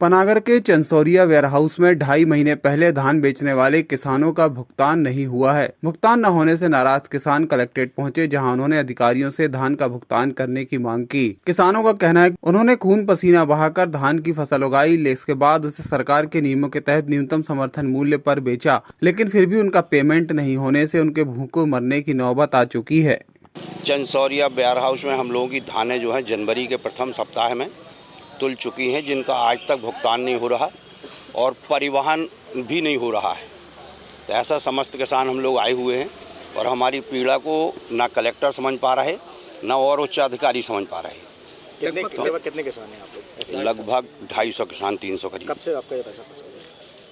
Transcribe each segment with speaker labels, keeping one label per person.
Speaker 1: पनागर के चंसौरिया वेयरहाउस में 2.5 महीने पहले धान बेचने वाले किसानों का भुगतान नहीं हुआ है। भुगतान न होने से नाराज किसान कलेक्ट्रेट पहुंचे, जहां उन्होंने अधिकारियों से धान का भुगतान करने की मांग की। किसानों का कहना है कि उन्होंने खून पसीना बहाकर धान की फसल उगाई, इसके बाद उसे सरकार के नियमों के तहत न्यूनतम समर्थन मूल्य पर बेचा, लेकिन फिर भी उनका पेमेंट नहीं होने से उनके भूखे मरने की नौबत आ चुकी है।
Speaker 2: चंसौरिया वेयरहाउस में हम लोगों की धानें जो है जनवरी के प्रथम सप्ताह में तुल चुकी हैं, जिनका आज तक भुगतान नहीं हो रहा और परिवहन भी नहीं हो रहा है। तो ऐसा समस्त किसान हम लोग आए हुए हैं और हमारी पीड़ा को ना कलेक्टर समझ पा रहे, ना और उच्च अधिकारी समझ पा रहे।
Speaker 3: कितने किसान हैं आप लोग?
Speaker 2: लगभग 250 किसान, 300 करीब।
Speaker 3: कब से आपका ये पैसा फंसा हुआ है?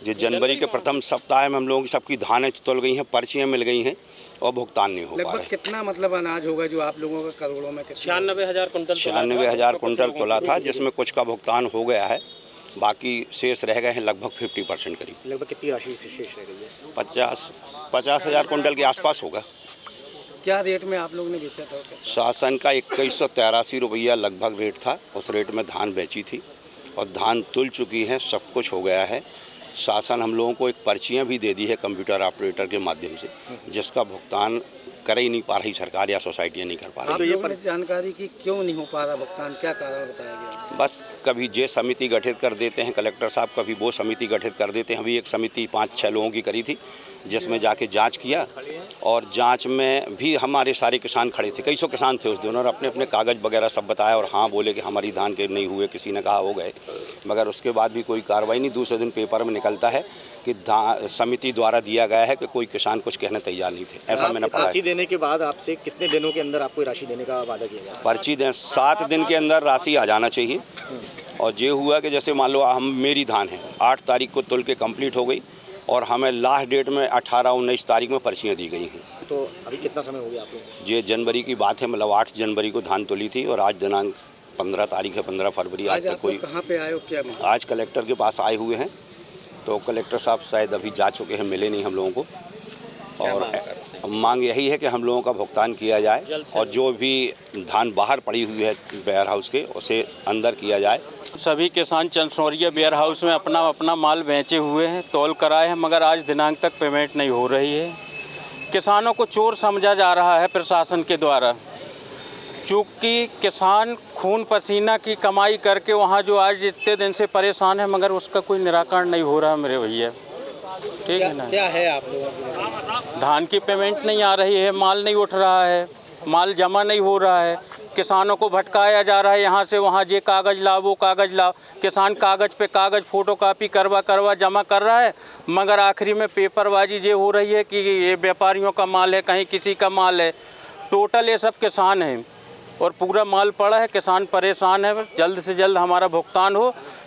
Speaker 2: जो जनवरी के प्रथम सप्ताह में हम लोगों की सबकी धानें तुल गई हैं, पर्चियाँ मिल गई हैं और भुगतान नहीं हो पा रहा है।
Speaker 4: कितना मतलब अनाज होगा जो आप लोगों का करोड़ों में?
Speaker 3: 96,000 कुंटल।
Speaker 2: 96,000 कुंटल तुला था, जिसमें कुछ का भुगतान हो गया है, बाकी शेष रह गए हैं लगभग 50% करीब।
Speaker 3: लगभग कितनी राशि शेष रह गई है?
Speaker 2: 50,000 कुंटल के आसपास होगा।
Speaker 4: क्या रेट में आप लोगों ने बेचा था?
Speaker 2: शासन का 2183 रुपया लगभग रेट था, उस रेट में धान बेची थी और धान तुल चुकी है, सब कुछ हो गया है। शासन हम लोगों को एक पर्चियाँ भी दे दी है कंप्यूटर ऑपरेटर के माध्यम से, जिसका भुगतान कर ही नहीं पा रही सरकार या सोसाइटियाँ नहीं कर पा रही।
Speaker 4: आप लोगों ने जानकारी की क्यों नहीं हो पा रहा भुगतान, क्या कारण बताया गया?
Speaker 2: बस कभी जे समिति गठित कर देते हैं कलेक्टर साहब, कभी वो समिति गठित कर देते हैं। अभी एक समिति 5-6 लोगों की करी थी, जिसमें जाके जांच किया और जांच में भी हमारे सारे किसान खड़े थे। कई सौ किसान थे उस दिन और अपने अपने कागज़ वगैरह सब बताया और हाँ बोले कि हमारी धान के नहीं हुए, किसी ने कहा हो गए, मगर उसके बाद भी कोई कार्रवाई नहीं। दूसरे दिन पेपर में निकलता है कि समिति द्वारा दिया गया है कि कोई किसान कुछ कहने तैयार नहीं थे। ऐसा मैंने पढ़ा।
Speaker 3: पर्ची देने के बाद आपसे कितने दिनों के अंदर आपको राशि देने का वादा किया गया?
Speaker 2: पर्ची दें 7 दिन के अंदर राशि आ जाना चाहिए। और ये हुआ कि जैसे मान लो मेरी धान है 8 तारीख को तुल के कंप्लीट हो गई और हमें लास्ट डेट में 18-19 तारीख में पर्चियाँ दी गई हैं।
Speaker 3: तो अभी कितना समय हो गया आप लोगों?
Speaker 2: ये जनवरी की बात है, मतलब 8 जनवरी को धान तुली थी और आज दिनांक 15 तारीख है, 15 फरवरी। आज तक कोई
Speaker 4: कहाँ पे आए हो? क्या
Speaker 2: आज कलेक्टर के पास आए हुए हैं, तो कलेक्टर साहब शायद अभी जा चुके हैं, मिले नहीं हम लोगों को। और मांग यही है कि हम लोगों का भुगतान किया जाए और जो भी धान बाहर पड़ी हुई है वेयर हाउस के, उसे अंदर किया जाए।
Speaker 5: सभी किसान चंसौरिया वेयर हाउस में अपना अपना माल बेचे हुए हैं, तौल कराए हैं, मगर आज दिनांक तक पेमेंट नहीं हो रही है। किसानों को चोर समझा जा रहा है प्रशासन के द्वारा, चूँकि किसान खून पसीना की कमाई करके वहाँ जो आज इतने दिन से परेशान है, मगर उसका कोई निराकरण नहीं हो रहा मेरे भैया। ठीक है ना?
Speaker 4: क्या है आप लोगों की?
Speaker 5: धान की पेमेंट नहीं आ रही है, माल नहीं उठ रहा है, माल जमा नहीं हो रहा है, किसानों को भटकाया जा रहा है यहाँ से वहाँ, ये कागज़ लाओ वो कागज़ लाओ। किसान कागज़ पे कागज़ फोटोकॉपी करवा जमा कर रहा है, मगर आखिरी में पेपरबाजी ये हो रही है कि ये व्यापारियों का माल है, कहीं किसी का माल है। टोटल ये सब किसान हैं और पूरा माल पड़ा है, किसान परेशान है। जल्द से जल्द हमारा भुगतान हो,